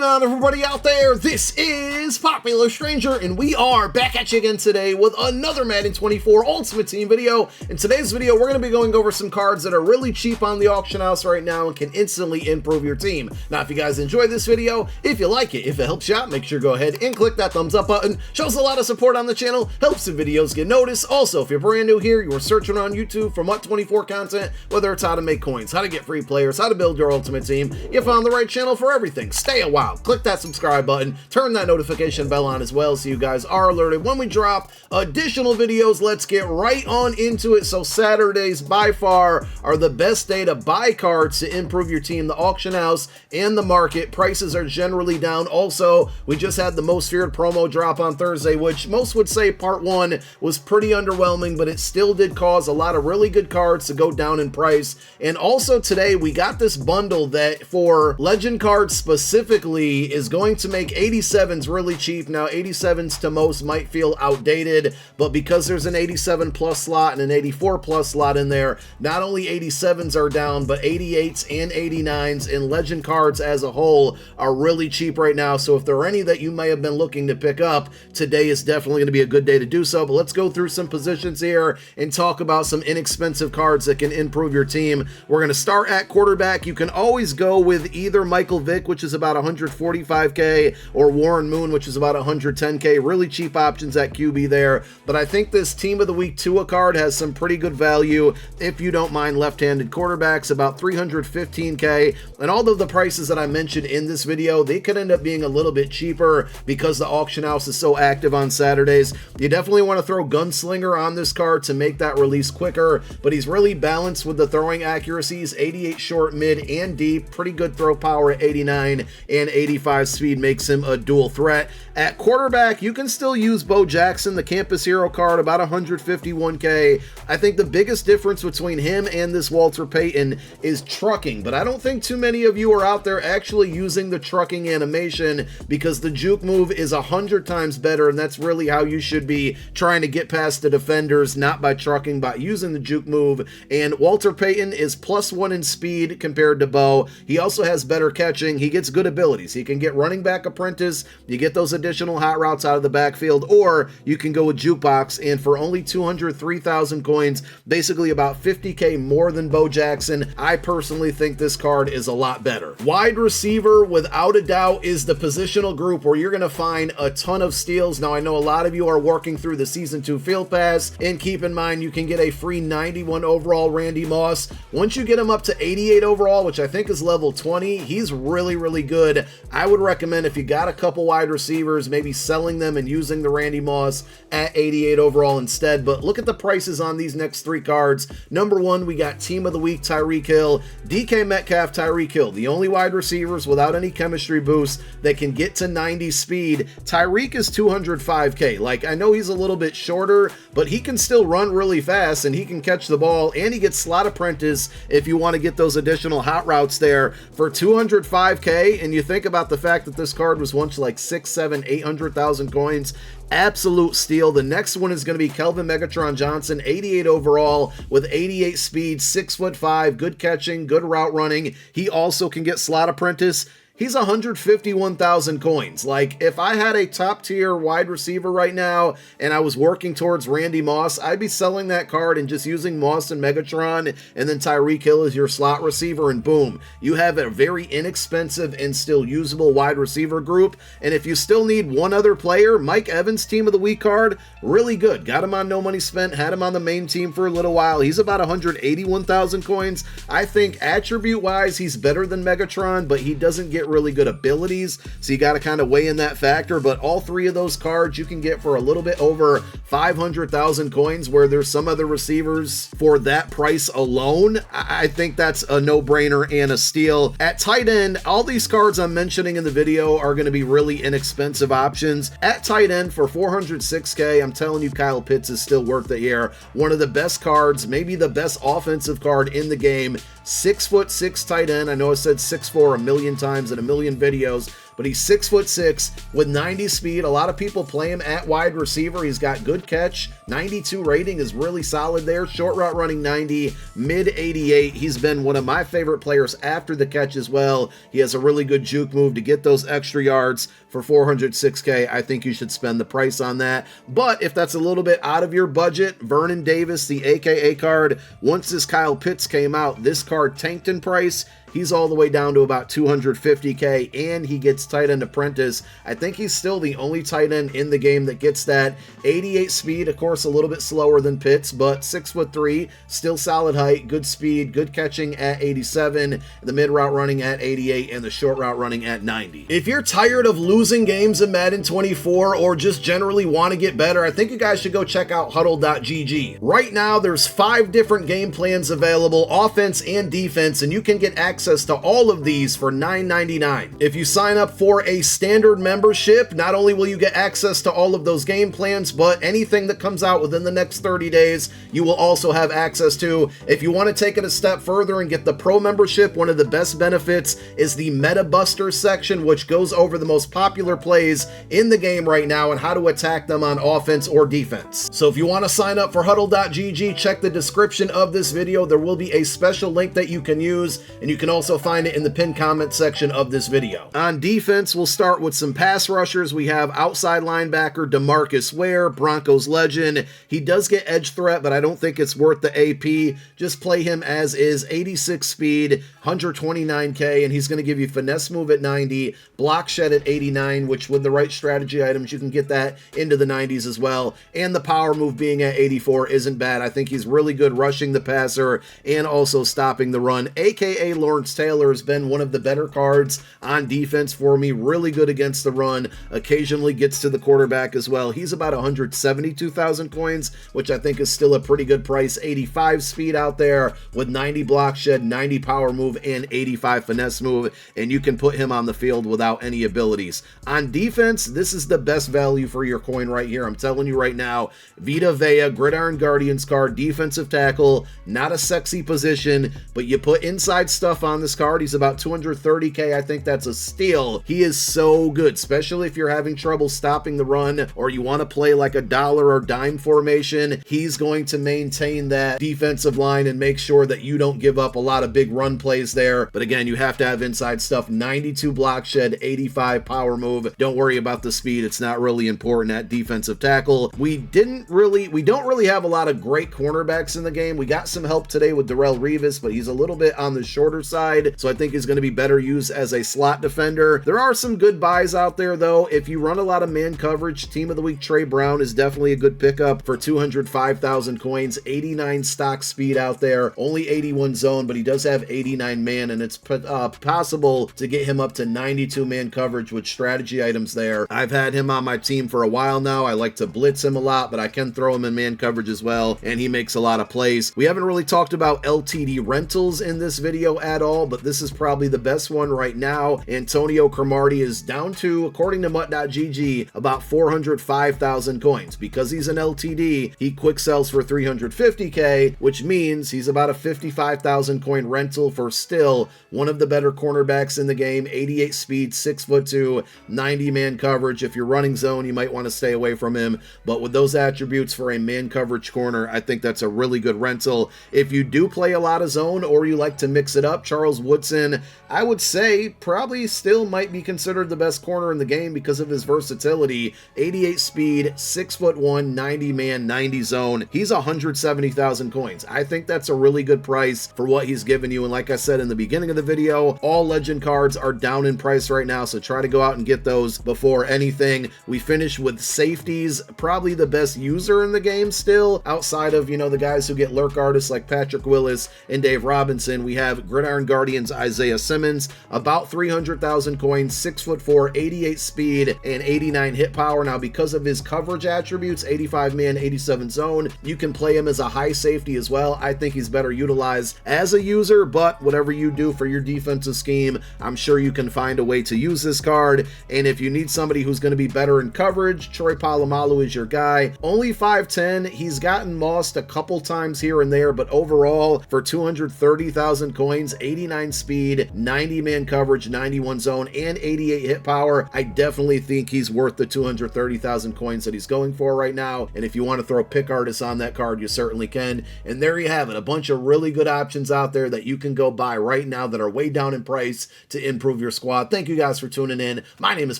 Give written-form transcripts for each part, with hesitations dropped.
on, everybody out there? This is Popular Stranger, and we are back at you again today with another Madden 24 Ultimate Team video. In today's video, we're going to be going over some cards that are really cheap on the auction house right now and can instantly improve your team. Now, if you guys enjoyed this video, if you like it, if it helps you out, make sure to go ahead and click that thumbs up button. Shows a lot of support on the channel, helps the videos get noticed. Also, if you're brand new here, you're searching on YouTube for MUT 24 content, whether it's how to make coins, how to get free players, how to build your ultimate team, you found the right channel for everything. Stay a while, click that subscribe button, turn that notification bell on as well so you guys are alerted when we drop additional videos. Let's get right on into it. So Saturdays by far are the best day to buy cards to improve your team. The auction house and the market prices are generally down. Also, we just had the Most Feared promo drop on Thursday, which most would say part one was pretty underwhelming, but it still did cause a lot of really good cards to go down in price. And also today we got this bundle that for legend cards specifically is going to make 87s really cheap. Now 87s to most might feel outdated, but because there's an 87 plus slot and an 84 plus slot in there, not only 87s are down, but 88s and 89s and legend cards as a whole are really cheap right now. So if there are any that you may have been looking to pick up, today is definitely going to be a good day to do so. But let's go through some positions here and talk about some inexpensive cards that can improve your team. We're going to start at quarterback. You can always go with either Michael Vick, which is about 145k, or Warren Moon, which is about 110k. Really cheap options at QB there. But I think this Team of the Week Tua card has some pretty good value if you don't mind left-handed quarterbacks, about 315k. And all of the prices that I mentioned in this video, they could end up being a little bit cheaper because the auction house is so active on Saturdays. You definitely want to throw Gunslinger on this card to make that release quicker, but he's really balanced with the throwing accuracies, 88 short, mid, and deep. Pretty good throw power at 89, and 85 speed makes him a dual threat. At quarterback, you can still use Bo Jackson, the Campus Hero card, about 151k. I think the biggest difference between him and this Walter Payton is trucking, but I don't think too many of you are out there actually using the trucking animation, because the juke move is 100 times better, and that's really how you should be trying to get past the defenders, not by trucking, by using the juke move. And Walter Payton is +1 in speed compared to Bo. He also has better catching. He gets good abilities. He can get running back apprentice, you get those additional hot routes out of the backfield, or you can go with jukebox, and for only 203,000 coins, basically about 50k more than Bo Jackson, I personally think this card is a lot better. Wide receiver, without a doubt, is the positional group where you're going to find a ton of steals. Now I know a lot of you are working through the Season 2 Field Pass, and keep in mind you can get a free 91 overall Randy Moss. Once you get him up to 88 overall, which I think is level 20, he's really good. I would recommend, if you got a couple wide receivers, maybe selling them and using the Randy Moss at 88 overall instead. But look at the prices on these next three cards. Number one, we got Team of the Week Tyreek Hill, DK Metcalf, Tyreek Hill, the only wide receivers without any chemistry boost that can get to 90 speed. Tyreek is 205k. Like, I know he's a little bit shorter, but he can still run really fast and he can catch the ball, and he gets slot apprentice if you want to get those additional hot routes there for 205k. And you think about the fact that this card was once like 6, 7, 800,000 coins. Absolute steal. The next one is going to be Kelvin Megatron Johnson, 88 overall with 88 speed, 6'5", good catching, good route running. He also can get slot apprentice. He's 151,000 coins. Like, if I had a top tier wide receiver right now and I was working towards Randy Moss, I'd be selling that card and just using Moss and Megatron, and then Tyreek Hill as your slot receiver, and boom, you have a very inexpensive and still usable wide receiver group. And if you still need one other player, Mike Evans, Team of the Week card, really good. Got him on no money spent, had him on the main team for a little while. He's about 181,000 coins. I think attribute wise he's better than Megatron, but he doesn't get really good abilities, so you got to kind of weigh in that factor. But all three of those cards you can get for a little bit over 500,000 coins, where there's some other receivers for that price alone. I think that's a no-brainer and a steal. At tight end, all these cards I'm mentioning in the video are going to be really inexpensive options. At tight end for 406k, I'm telling you, Kyle Pitts is still worth it here. One of the best cards, maybe the best offensive card in the game. 6'6" tight end. I know I said 6'4" a million times in a million videos, but he's 6'6" with 90 speed. A lot of people play him at wide receiver. He's got good catch. 92 rating is really solid there. Short route running 90, mid 88. He's been one of my favorite players after the catch as well. He has a really good juke move to get those extra yards. For 406K, I think you should spend the price on that. But if that's a little bit out of your budget, Vernon Davis, the AKA card, once this Kyle Pitts came out, this card tanked in price. He's all the way down to about 250K, and he gets tight end apprentice. I think he's still the only tight end in the game that gets that. 88 speed, of course, a little bit slower than Pitts, but 6'3", still solid height, good speed, good catching at 87, the mid route running at 88, and the short route running at 90. If you're tired of losing games in Madden 24 or just generally want to get better, I think you guys should go check out huddle.gg. Right now, there's 5 different game plans available, offense and defense, and you can get access to all of these for $9.99. If you sign up for a standard membership, not only will you get access to all of those game plans, but anything that comes out within the next 30 days, you will also have access to. If you want to take it a step further and get the pro membership, one of the best benefits is the Meta Buster section, which goes over the most popular plays in the game right now and how to attack them on offense or defense. So if you want to sign up for huddle.gg, check the description of this video. There will be a special link that you can use, and you can also find it in the pinned comment section of this video. On defense, we'll start with some pass rushers. We have outside linebacker DeMarcus Ware, Broncos legend. He does get edge threat, but I don't think it's worth the AP. Just play him as is. 86 speed, 129K, and he's going to give you finesse move at 90, block shed at 89, which with the right strategy items, you can get that into the 90s as well. And the power move being at 84 isn't bad. I think he's really good rushing the passer and also stopping the run. AKA Lawrence Taylor has been one of the better cards on defense for me. Really good against the run. Occasionally gets to the quarterback as well. He's about 172,000 coins, which I think is still a pretty good price. 85 speed out there with 90 block shed, 90 power move, and 85 finesse move, and you can put him on the field without any abilities. On defense, this is the best value for your coin right here. I'm telling you right now, Vita Vea, Gridiron Guardians card, defensive tackle, not a sexy position, but you put inside stuff on this card. He's about 230K. I think that's a steal. He is so good, especially if you're having trouble stopping the run or you want to play like a dollar or dime formation. He's going to maintain that defensive line and make sure that you don't give up a lot of big run plays there. But again, you have to have inside stuff. 92 block shed, 85 power move. Don't worry about the speed. It's not really important at defensive tackle. We don't really have a lot of great cornerbacks in the game. We got some help today with Darrelle Revis, but he's a little bit on the shorter side, so I think he's going to be better used as a slot defender. There are some good buys out there though. If you run a lot of man coverage, team of the week Trey Brown is definitely a good pickup for 205,000 coins. 89 stock speed out there, only 81 zone, but he does have 89 man, and it's possible to get him up to 92 man coverage with strategy items there. I've had him on my team for a while now. I like to blitz him a lot, but I can throw him in man coverage as well, and he makes a lot of plays. We haven't really talked about LTD rentals in this video at all, but this is probably the best one right now. Antonio Cromartie is down to, according to MUT.gg, about 405,000 coins. Because he's an LTD, he quick sells for 350K, which means he's about a 55,000 coin rental for still one of the better cornerbacks in the game. 88 speed, 6'2", 90 man coverage. If you're running zone, you might want to stay away from him, but with those attributes for a man coverage corner, I think that's a really good rental. If you do play a lot of zone or you like to mix it up, Charles Woodson, I would say probably still might be considered the best corner in the game because of his versatility. 88 speed, 6'1", 90 man, 90 zone. He's 170,000 coins. I think that's a really good price for what he's given you. And like I said in the beginning of the video, all legend cards are down in price right now, so try to go out and get those before anything. We finish with safeties, probably the best user in the game still, outside of, you know, the guys who get lurk artists like Patrick Willis and Dave Robinson. We have Gridiron Guardians Isaiah Simmons, about 300,000 coins, 6'4", 88 speed, and 89 hit power. Now, because of his coverage attributes, 85 man, 87 zone, you can play him as a high safety as well. I think he's better utilized as a user, but whatever you do for your defensive scheme, I'm sure you can find a way to use this card. And if you need somebody who's going to be better in coverage, Troy Polamalu is your guy. Only 5'10", he's gotten mossed a couple times here and there, but overall, for 230,000 coins, 89 speed, 90 man coverage, 91 zone, and 88 hit power. I definitely think he's worth the 230,000 coins that he's going for right now. And if you want to throw pick artists on that card, you certainly can. And there you have it, a bunch of really good options out there that you can go buy right now that are way down in price to improve your squad. Thank you guys for tuning in. My name is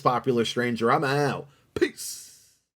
Popular Stranger. I'm out. Peace.